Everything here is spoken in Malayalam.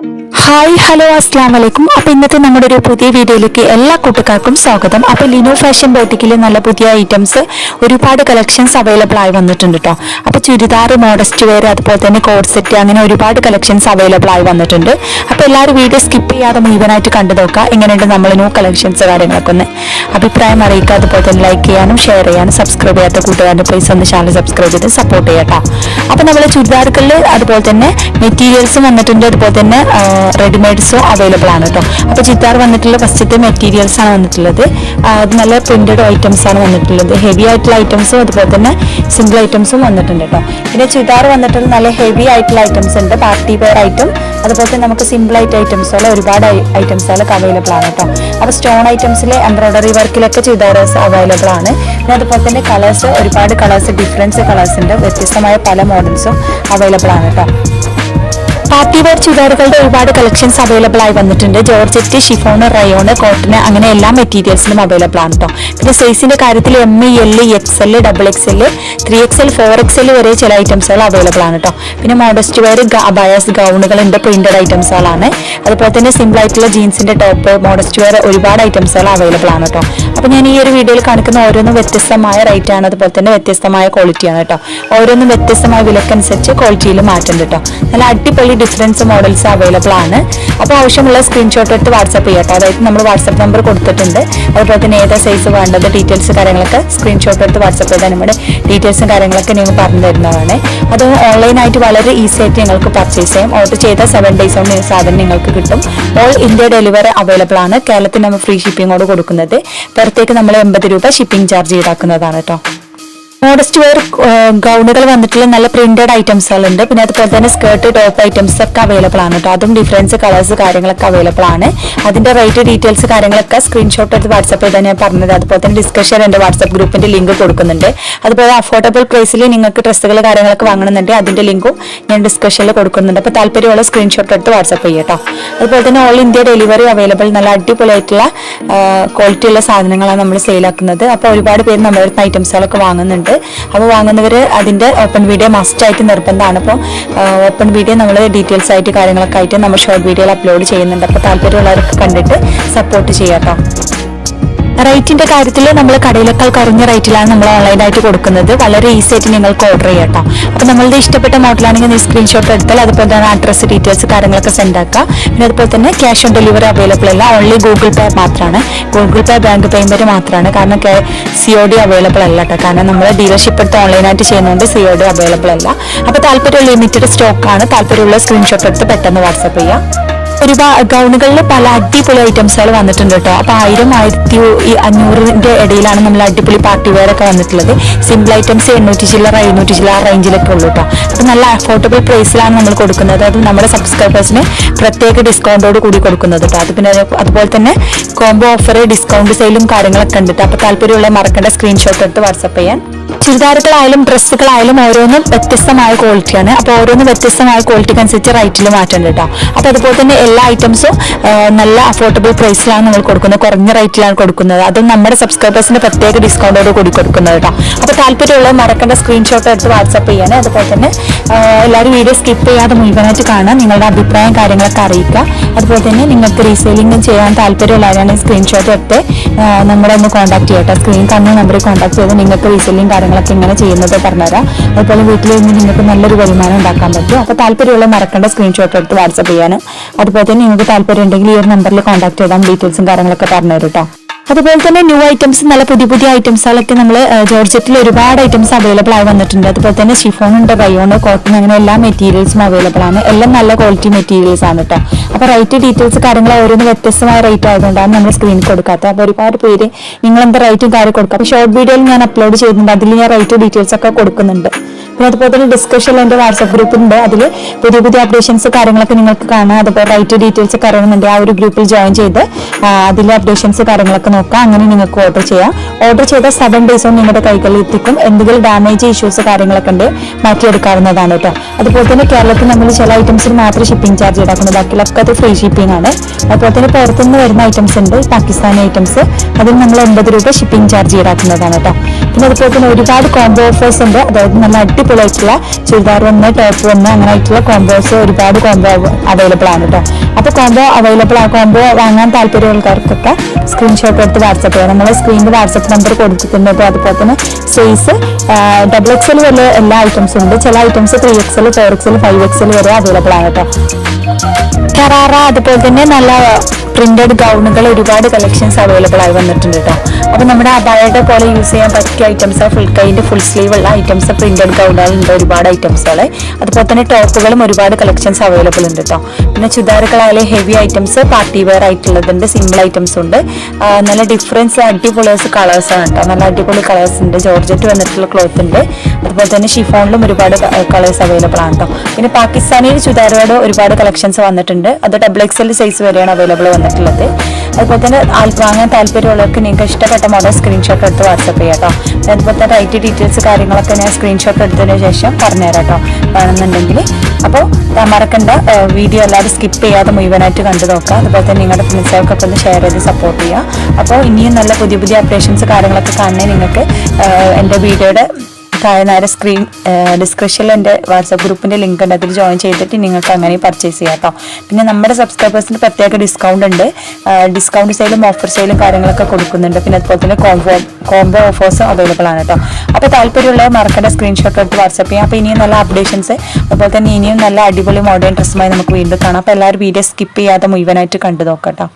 ഹായ് ഹലോ അസ്സാം വലൈക്കും. അപ്പോൾ ഇന്നത്തെ നമ്മുടെ ഒരു പുതിയ വീഡിയോയിലേക്ക് എല്ലാ കൂട്ടുകാർക്കും സ്വാഗതം. അപ്പോൾ ലിനോ ഫാഷൻ ബോട്ടിക്കിൽ നല്ല പുതിയ ഐറ്റംസ് ഒരുപാട് കളക്ഷൻസ് അവൈലബിൾ ആയി വന്നിട്ടുണ്ട് കേട്ടോ. അപ്പോൾ ചുരിദാർ, മോഡസ്റ്റ് വെയർ, അതുപോലെ തന്നെ കോഡ് സെറ്റ്, അങ്ങനെ ഒരുപാട് കളക്ഷൻസ് അവൈലബിൾ ആയി വന്നിട്ടുണ്ട്. അപ്പോൾ എല്ലാവരും വീഡിയോ സ്കിപ്പ് ചെയ്യാതെ മുഴുവനായിട്ട് കണ്ടു നോക്കുക. എങ്ങനെയുണ്ട് നമ്മൾ ന്യൂ കളക്ഷൻസ് കാര്യങ്ങളൊക്കെ ഒന്ന് അഭിപ്രായം അറിയിക്കുക. അതുപോലെ തന്നെ ലൈക്ക് ചെയ്യാനും ഷെയർ ചെയ്യാനും സബ്സ്ക്രൈബ് ചെയ്യാത്ത കൂട്ടുകാരുടെ പ്ലീസ് ഒന്ന് ചാനൽ സബ്സ്ക്രൈബ് ചെയ്ത് സപ്പോർട്ട് ചെയ്യാം. അപ്പോൾ നമ്മൾ ചുരിദാറുകളിൽ അതുപോലെ തന്നെ മെറ്റീരിയൽസും വന്നിട്ടുണ്ട്, അതുപോലെ തന്നെ റെഡിമെയ്ഡ്സും അവൈലബിൾ ആണ് കേട്ടോ. അപ്പോൾ ചുരിദാർ വന്നിട്ടുള്ള ഫസ്റ്റത്തെ മെറ്റീരിയൽസ് ആണ് വന്നിട്ടുള്ളത്. അത് നല്ല പ്രിന്റഡ് ഐറ്റംസ് ആണ് വന്നിട്ടുള്ളത്. ഹെവി ആയിട്ടുള്ള ഐറ്റംസും അതുപോലെ തന്നെ സിംഗിൾ ഐറ്റംസും വന്നിട്ടുണ്ട് കേട്ടോ. പിന്നെ ചുരിദാർ വന്നിട്ടുള്ള നല്ല ഹെവി ആയിട്ടുള്ള ഐറ്റംസ് ഉണ്ട്, പാർട്ടി വെയർ ഐറ്റം, അതുപോലെ തന്നെ നമുക്ക് സിമ്പിൾ ആയിട്ട് ഐറ്റംസുകൾ ഒരുപാട് ഐറ്റംസുകളൊക്കെ അവൈലബിൾ ആണ് കേട്ടോ. അപ്പോൾ സ്റ്റോൺ ഐറ്റംസിൽ എംബ്രോയിഡറി വർക്കിലൊക്കെ ചുരിദാർസ് അവൈലബിൾ ആണ്. പിന്നെ അതുപോലെ തന്നെ കളേഴ്സ്, ഒരുപാട് കളേഴ്സ്, ഡിഫറൻസ് കളേഴ്സ് ഉണ്ട്, വ്യത്യസ്തമായ പല മോഡൽസും അവൈലബിൾ ആണ് കേട്ടോ. പാർട്ടി വെയർ ചുരിദാറുകളുടെ ഒരുപാട് കളക്ഷൻസ് അവൈലബിൾ ആയി വന്നിട്ടുണ്ട്. ജോർജറ്റ്, ഷിഫോണ്, റയോണ്, കോട്ടന്, അങ്ങനെ എല്ലാ മെറ്റീരിയൽസിലും അവൈലബിൾ ആണ് കേട്ടോ. പിന്നെ സൈസിന്റെ കാര്യത്തിൽ M, L, XL, XXL, 3XL, 4XL വരെ ചില ഐറ്റംസുകൾ അവൈലബിൾ ആണ് കേട്ടോ. പിന്നെ മോഡസ്റ്റ് വെയർ, അബായാസ്, ഗൗണുകളുണ്ട്, പ്രിന്റഡ് ഐറ്റംസുകളാണ്. അതുപോലെ തന്നെ സിമ്പിൾ ആയിട്ടുള്ള ജീൻസിന്റെ ടോപ്പ്, മോഡസ്റ്റ് വെയർ, ഒരുപാട് ഐറ്റംസുകൾ അവൈലബിൾ ആണ് കേട്ടോ. അപ്പോൾ ഞാൻ ഈ ഒരു വീഡിയോയിൽ കാണിക്കുന്ന ഓരോന്നും വ്യത്യസ്തമായ റേറ്റ് ആണ്, അതുപോലെ തന്നെ വ്യത്യസ്തമായ ക്വാളിറ്റിയാണ് കേട്ടോ. ഓരോന്നും വ്യത്യസ്തമായ വിലക്കനുസരിച്ച് ക്വാളിറ്റിയിൽ മാറ്റുന്നുണ്ട് കേട്ടോ. നല്ല അടിപൊളി ഡിഫറൻസ് മോഡൽസ് അവൈലബിൾ ആണ്. അപ്പോൾ ആവശ്യമുള്ള സ്ക്രീൻഷോട്ട് എടുത്ത് വാട്സ്ആപ്പ് ചെയ്യാം കേട്ടോ. അതായത് നമ്മൾ വാട്സ്ആപ്പ് നമ്പർ കൊടുത്തിട്ടുണ്ട്. അതുപോലെ തന്നെ ഏതാ സൈസ് വേണ്ടത്, ഡീറ്റെയിൽസ് കാര്യങ്ങളൊക്കെ സ്ക്രീൻഷോട്ട് എടുത്ത് വാട്സ്ആപ്പ് ചെയ്താൽ നമ്മുടെ ഡീറ്റെയിൽസും കാര്യങ്ങളൊക്കെ നിങ്ങൾ പറഞ്ഞു തരുന്നതാണ്. അത് ഓൺലൈനായിട്ട് വളരെ ഈസി ആയിട്ട് നിങ്ങൾക്ക് പർച്ചേസ് ചെയ്യാം. ഓർഡർ ചെയ്താൽ 7 days കൊണ്ട് സാധനം നിങ്ങൾക്ക് കിട്ടും. ഓൾ ഇന്ത്യ ഡെലിവറി അവൈലബിൾ ആണ്. കേരളത്തിൽ നമ്മൾ ഫ്രീ ഷിപ്പിങ്ങോട് കൊടുക്കുന്നത്. പുറത്തേക്ക് നമ്മൾ 80 രൂപ ഷിപ്പിംഗ് ചാർജ് ഈടാക്കുന്നതാണ് കേട്ടോ. മോഡസ്റ്റ് വെയർ ഗൗണുകൾ വന്നിട്ടുള്ള നല്ല പ്രിന്റഡ് ഐറ്റംസുകളുണ്ട്. പിന്നെ അതുപോലെ തന്നെ സ്കേർട്ട്, ടോപ്പ് ഐറ്റംസ് ഒക്കെ അവൈലബിൾ ആണ് കേട്ടോ. അതും ഡിഫറൻസ് കളേഴ്സ് കാര്യങ്ങളൊക്കെ അവൈലബിൾ ആണ്. അതിന്റെ റേറ്റ്, ഡീറ്റെയിൽസ് കാര്യങ്ങളൊക്കെ സ്ക്രീൻഷോട്ട് എടുത്ത് വാട്സ്ആപ്പ് ചെയ്താൽ ഞാൻ പറഞ്ഞത്. അതുപോലെ തന്നെ ഡിസ്കഷൻ എൻ്റെ വാട്സ്ആപ്പ് ഗ്രൂപ്പിന്റെ ലിങ്ക് കൊടുക്കുന്നുണ്ട്. അതുപോലെ അഫോർഡബിൾ പ്രൈസിൽ നിങ്ങൾക്ക് ഡ്രസ്സുകൾ കാര്യങ്ങളൊക്കെ വാങ്ങണമെന്നുണ്ട്, അതിന്റെ ലിങ്കും ഞാൻ ഡിസ്കഷനിൽ കൊടുക്കുന്നുണ്ട്. അപ്പോൾ താല്പര്യമുള്ള സ്ക്രീൻഷോട്ട് എടുത്ത് വാട്സ്ആപ്പ് ചെയ്യാം കേട്ടോ. അതുപോലെ തന്നെ ഓൾ ഇന്ത്യ ഡെലിവറി അവൈലബിൾ. നല്ല അടിപൊളിയായിട്ടുള്ള ക്വാളിറ്റി ഉള്ള സാധനങ്ങളാണ് നമ്മൾ സെയിലാക്കുന്നത്. അപ്പോൾ ഒരുപാട് പേര് നമ്മുടെ അടുത്ത് ഐറ്റംസുകളൊക്കെ വാങ്ങുന്നുണ്ട്. അപ്പോൾ വാങ്ങുന്നവർ അതിന്റെ ഓപ്പൺ വീഡിയോ മസ്റ്റ് ആയിട്ട് നിർബന്ധമാണ്. അപ്പോൾ ഓപ്പൺ വീഡിയോ നമ്മൾ ഡീറ്റെയിൽസ് ആയിട്ട് കാര്യങ്ങളൊക്കെ ആയിട്ട് നമ്മൾ ഷോർട്ട് വീഡിയോയിൽ അപ്ലോഡ് ചെയ്യുന്നുണ്ട്. അപ്പോൾ താല്പര്യമുള്ളവർക്ക് കണ്ടിട്ട് സപ്പോർട്ട് ചെയ്യാം കേട്ടോ. റേറ്റിന്റെ കാര്യത്തിൽ നമ്മൾ കടയിലേക്കാൾ കുറഞ്ഞ റേറ്റിലാണ് നമ്മൾ ഓൺലൈനായിട്ട് കൊടുക്കുന്നത്. വളരെ ഈസി ആയിട്ട് നിങ്ങൾക്ക് ഓർഡർ ചെയ്യാം കേട്ടോ. അപ്പോൾ നമ്മളുടെ ഇഷ്ടപ്പെട്ട മോഡലാണെങ്കിൽ നീ സ്ക്രീൻഷോട്ട് എടുത്താൽ അതുപോലെ തന്നെ അഡ്രസ്സ്, ഡീറ്റെയിൽസ് കാര്യങ്ങളൊക്കെ സെൻഡ് ആക്കുക. പിന്നെ അതുപോലെ തന്നെ ക്യാഷ് ഓൺ ഡെലിവറി അവൈലബിൾ അല്ല, ഓൺലി ഗൂഗിൾ പേ മാത്രമാണ്. ഗൂഗിൾ പേ, ബാങ്ക് പേയ്മെന്റ് മാത്രമാണ്. കാരണം COD അവൈലബിൾ അല്ല കേട്ടോ. കാരണം നമ്മൾ ഡീലർഷിപ്പ് എടുത്ത് ഓൺലൈനായിട്ട് ചെയ്യുന്നതുകൊണ്ട് COD അവൈലബിൾ അല്ല. അപ്പോൾ താല്പര്യം ലിമിറ്റഡ് സ്റ്റോക്കാണ്. താല്പര്യമുള്ള സ്ക്രീൻഷോട്ട് എടുത്ത് പെട്ടെന്ന് വാട്സ്ആപ്പ് ചെയ്യാം. ഒരുപാട് ഗൗണുകളിൽ പല അടിപൊളി ഐറ്റംസുകൾ വന്നിട്ടുണ്ട് കേട്ടോ. അപ്പോൾ 1000, 1500 ഇടയിലാണ് നമ്മൾ അടിപൊളി പാർട്ടി വെയർ ഒക്കെ വന്നിട്ടുള്ളത്. സിമ്പിൾ ഐറ്റംസ് 800 ചില്ലറ, 700 ചില്ലറ റേഞ്ചിലൊക്കെ ഉള്ളൂ കേട്ടോ. അപ്പോൾ നല്ല അഫോർഡബിൾ പ്രൈസിലാണ് നമ്മൾ കൊടുക്കുന്നത്. അത് നമ്മുടെ സബ്സ്ക്രൈബേഴ്സിന് പ്രത്യേക ഡിസ്കൗണ്ടോട് കൂടി കൊടുക്കുന്നത് കേട്ടോ. അത് പിന്നെ അതുപോലെ തന്നെ കോംബോ ഓഫർ, ഡിസ്കൗണ്ട് സെയിലും കാര്യങ്ങളൊക്കെ ഉണ്ട്. അപ്പോൾ താല്പര്യമുള്ള മറക്കേണ്ട സ്ക്രീൻഷോട്ട് എടുത്ത് വാട്സ്ആപ്പ് ചെയ്യാൻ. ചുരിദാറുകളായാലും ഡ്രസ്സുകളായാലും ഓരോന്നും വ്യത്യസ്തമായ ക്വാളിറ്റിയാണ്. അപ്പോൾ ഓരോന്നും വ്യത്യസ്തമായ ക്വാളിറ്റിക്ക് അനുസരിച്ച് റേറ്റിൽ മാറ്റുന്നുണ്ട് കേട്ടോ. അപ്പോൾ അതുപോലെ തന്നെ എല്ലാ ഐറ്റംസും നല്ല അഫോർഡബിൾ പ്രൈസിലാണ് നമ്മൾ കൊടുക്കുന്നത്, കുറഞ്ഞ റേറ്റിലാണ് കൊടുക്കുന്നത്. അതും നമ്മുടെ സബ്സ്ക്രൈബേഴ്സിന് പ്രത്യേക ഡിസ്കൗണ്ടോട് കൂടി കൊടുക്കുന്നത് കേട്ടോ. അപ്പോൾ താല്പര്യമുള്ളത് മറക്കേണ്ട സ്ക്രീൻഷോട്ട് എടുത്ത് വാട്സ്ആപ്പ് ചെയ്യാൻ. അതുപോലെ തന്നെ എല്ലാവരും വീഡിയോ സ്കിപ്പ് ചെയ്യാതെ മുഴുവനായിട്ട് കാണാൻ, നിങ്ങളുടെ അഭിപ്രായം കാര്യങ്ങളൊക്കെ അറിയിക്കുക. അതുപോലെ തന്നെ നിങ്ങൾക്ക് റീസെയിലിംഗ് ചെയ്യാൻ താല്പര്യമുള്ളവരാണ് സ്ക്രീൻഷോട്ട് എടുത്ത് നമ്മളെ ഒന്ന് കോൺടാക്ട് ചെയ്യട്ടെ. സ്ക്രീൻ കാണുന്ന നമ്പറിൽ കോൺടാക്ട് ചെയ്ത് നിങ്ങൾക്ക് റീസെയിലിംഗ് കാര്യങ്ങളൊക്കെ ഇങ്ങനെ ചെയ്യുന്നത് പറഞ്ഞുതരാം. അതുപോലെ വീട്ടിൽ നിന്ന് നിങ്ങൾക്ക് നല്ലൊരു വരുമാനം ഉണ്ടാക്കാൻ പറ്റും. അപ്പോൾ താല്പര്യമുള്ള മറക്കേണ്ട സ്ക്രീൻഷോട്ട് എടുത്ത് വാട്സ്ആപ്പ് ചെയ്യാനും. അതുപോലെ തന്നെ നിങ്ങൾക്ക് താല്പര്യം ഉണ്ടെങ്കിൽ ഈ ഒരു നമ്പറിൽ കോൺടാക്ട് ചെയ്താൽ ഡീറ്റെയിൽസും കാര്യങ്ങളൊക്കെ പറഞ്ഞുതരും കേട്ടോ. അതുപോലെ തന്നെ ന്യൂ ഐറ്റംസ്, നല്ല പുതിയ ഐറ്റംസുകളൊക്കെ നമ്മൾ ജോർജറ്റിൽ ഒരുപാട് ഐറ്റംസ് അവൈലബിൾ ആയി വന്നിട്ടുണ്ട്. അതുപോലെ തന്നെ ഷിഫോൺ ഉണ്ട്, റയോണ്, കോട്ടൺ, അങ്ങനെ എല്ലാ മെറ്റീരിയൽസും അവൈലബിൾ ആണ്. എല്ലാം നല്ല ക്വാളിറ്റി മെറ്റീരിയൽസ് ആണ് കേട്ടോ. അപ്പോൾ റേറ്റ്, ഡീറ്റെയിൽസ് കാര്യങ്ങൾ ഓരോന്ന് വ്യത്യസ്തമായ റേറ്റ് ആയതുകൊണ്ടാണ് നമ്മൾ സ്ക്രീനിൽ കൊടുക്കാത്തത്. അപ്പോൾ ഒരുപാട് പേര് നിങ്ങൾ എന്താ റേറ്റും കാര്യം കൊടുക്കുക. അപ്പോൾ ഷോർട്ട് വീഡിയോയിൽ ഞാൻ അപ്ലോഡ് ചെയ്യുന്നുണ്ട്, അതിൽ ഞാൻ റേറ്റ് ഡീറ്റെയിൽസ് ഒക്കെ കൊടുക്കുന്നുണ്ട്. പിന്നെ അതുപോലെ തന്നെ ഡിസ്കഷൻ എൻ്റെ വാട്സ്ആപ്പ് ഗ്രൂപ്പുണ്ട്. അതിൽ പുതിയ അപ്ഡേഷൻസ് കാര്യങ്ങളൊക്കെ നിങ്ങൾക്ക് കാണാം. അതുപോലെ റേറ്റ് ഡീറ്റെയിൽസ് ഒക്കെ അറിയണമെന്നുണ്ട്, ആ ഒരു ഗ്രൂപ്പിൽ ജോയിൻ ചെയ്ത് അതിലെ അപ്ഡേഷൻസ് കാര്യങ്ങളൊക്കെ നോക്കാം. അങ്ങനെ നിങ്ങൾക്ക് ഓർഡർ ചെയ്യാം. ഓർഡർ ചെയ്ത 7 days നിങ്ങളുടെ കൈകളിൽ എത്തിക്കും. എന്തെങ്കിലും ഡാമേജ്, ഇഷ്യൂസ് കാര്യങ്ങളൊക്കെ ഉണ്ട് മാറ്റിയെടുക്കാവുന്നതാണ് കേട്ടോ. അതുപോലെ തന്നെ കേരളത്തിൽ നമ്മൾ ചില ഐറ്റംസിന് മാത്രമേ ഷിപ്പിംഗ് ചാർജ് ഈടാക്കുന്നത്, ബാക്കിയൊക്കെ അത് ഫ്രീ ഷിപ്പിംഗ് ആണ്. അതുപോലെ തന്നെ പുറത്തുനിന്ന് വരുന്ന ഐറ്റംസ് ഉണ്ട്, പാകിസ്ഥാനി ഐറ്റംസ്, അതിന് നമ്മൾ 80 രൂപ ഷിപ്പിംഗ് ചാർജ് ഈടാക്കുന്നതാണ് കേട്ടോ. പിന്നെ അതുപോലെ തന്നെ ഒരുപാട് കോംബോ ഓഫേഴ്സ് ഉണ്ട്. അതായത് നല്ല അടിപൊളിയായിട്ടുള്ള ചുരിദാർ വന്ന് ടോപ്പ് വന്ന് അങ്ങനെ ആയിട്ടുള്ള കോംബോസ് ഒരുപാട് കോംബോ അവൈലബിൾ ആണ് കേട്ടോ. അപ്പോൾ കോംബോ അവൈലബിൾ ആ കോംബോ വാങ്ങാൻ താല്പര്യമുള്ളവർക്കൊക്കെ സ്ക്രീൻഷോട്ട് എടുത്ത് വാട്സപ്പ് ചെയ്യാം. നമ്മൾ സ്ക്രീനിൽ വാട്സപ്പ് നമ്പർ കൊടുത്തിട്ടുണ്ട്. അപ്പോൾ അതുപോലെ തന്നെ സൈസ് XXL വരെ എല്ലാ ഐറ്റംസും ഉണ്ട്. ചില ഐറ്റംസ് 3XL 4XL 5XL വരെ അവൈലബിൾ ആണ് കേട്ടോ. ഷറാറ അതുപോലെ തന്നെ നല്ല പ്രിന്റഡ് ഗൗണുകൾ ഒരുപാട് കളക്ഷൻസ് അവൈലബിൾ ആയി വന്നിട്ടുണ്ട് കേട്ടോ. അപ്പോൾ നമ്മുടെ അബായയുടെ പോലെ യൂസ് ചെയ്യാൻ പറ്റിയ ഐറ്റംസ്, ഫുൾ കൈൻ്റെ ഫുൾ സ്ലീവ് ഉള്ള ഐറ്റംസ്, പ്രിന്റഡ് ഗൗണുകളുണ്ട് ഒരുപാട് ഐറ്റംസുകൾ. അതുപോലെ തന്നെ ടോപ്പുകളും ഒരുപാട് കളക്ഷൻസ് അവൈലബിൾ ഉണ്ട് കേട്ടോ. പിന്നെ ചുരിദാറുകളായാലും ഹെവി ഐറ്റംസ്, പാർട്ടി വെയർ ആയിട്ടുള്ളതുണ്ട്, സിംഗിൾ ഐറ്റംസ് ഉണ്ട്. നല്ല ഡിഫറൻസ് അടിപൊളി കളേഴ്സാണ് കേട്ടോ. നല്ല അടിപൊളി കളേഴ്സ് ഉണ്ട്. ജോർജറ്റ് വന്നിട്ടുള്ള ക്ലോത്ത് ഉണ്ട്. അതുപോലെ തന്നെ ഷിഫോണിലും ഒരുപാട് കളേഴ്സ് അവൈലബിൾ ആണ് കേട്ടോ. പിന്നെ പാകിസ്ഥാനി ചുരിദാറുകളുടെ ഒരുപാട് കളക്ഷൻസ് വന്നിട്ടുണ്ട്. അത് XXL സൈസ് വരെയാണ് അവൈലബിൾ വന്നിട്ടുള്ളത്. അതുപോലെ തന്നെ വാങ്ങാൻ താല്പര്യമുള്ളവർക്ക് നിങ്ങൾക്ക് ഇഷ്ടപ്പെട്ട മോഡൽ സ്ക്രീൻഷോട്ട് എടുത്ത് വാട്സപ്പ് ചെയ്യാം കേട്ടോ. അതുപോലെ തന്നെ റൈറ്റ് ഡീറ്റെയിൽസ് കാര്യങ്ങളൊക്കെ ഞാൻ സ്ക്രീൻഷോട്ട് എടുത്തതിന് ശേഷം പറഞ്ഞുതരാം കേട്ടോ വേണമെന്നുണ്ടെങ്കിൽ. അപ്പോൾ മറക്കണ്ട, വീഡിയോ എല്ലാവരും സ്കിപ്പ് ചെയ്യാതെ മുഴുവനായിട്ട് കണ്ടു നോക്കുക. അതുപോലെ തന്നെ നിങ്ങളുടെ ഫ്രണ്ട്സുകൾക്കൊക്കെ ഒന്ന് ഷെയർ ചെയ്ത് സപ്പോർട്ട് ചെയ്യുക. അപ്പോൾ ഇനിയും നല്ല പുതിയ പുതിയ അപ്ഡേഷൻസ് കാര്യങ്ങളൊക്കെ കാണാൻ നിങ്ങൾക്ക് എൻ്റെ വീഡിയോയുടെ താഴെ സ്ക്രീൻ ഡിസ്ക്രിപ്ഷനിൽ എൻ്റെ വാട്സാപ്പ് ഗ്രൂപ്പിൻ്റെ ലിങ്ക് ഉണ്ട്. അതിൽ ജോയിൻ ചെയ്തിട്ട് നിങ്ങൾക്ക് അങ്ങനെ പർച്ചേസ് ചെയ്യാം കേട്ടോ. പിന്നെ നമ്മുടെ സബ്സ്ക്രൈബേഴ്സിന് പ്രത്യേക ഡിസ്കൗണ്ട് ഉണ്ട്. ഡിസ്കൗണ്ട് സെയിലും ഓഫർ സെയിലും കാര്യങ്ങളൊക്കെ കൊടുക്കുന്നുണ്ട്. പിന്നെ അതുപോലെ തന്നെ കോംബോ ഓഫേഴ്സും അവൈലബിൾ ആണ് കേട്ടോ. അപ്പോൾ താല്പര്യമുള്ളവർ മറക്കേണ്ട സ്ക്രീൻഷോട്ട് എടുത്ത് വാട്സാപ്പ് ചെയ്യാം. അപ്പോൾ ഇനിയും നല്ല അപ്ഡേഷൻസ്, അതുപോലെ തന്നെ ഇനിയും നല്ല അടിപൊളി മോഡേൺ ഡ്രസ്സുമായി നമുക്ക് വീണ്ടും കാണാം. അപ്പോൾ എല്ലാവരും വീഡിയോ സ്കിപ്പ് ചെയ്യാതെ മുഴുവനായിട്ട് കണ്ടു നോക്കാം കേട്ടോ.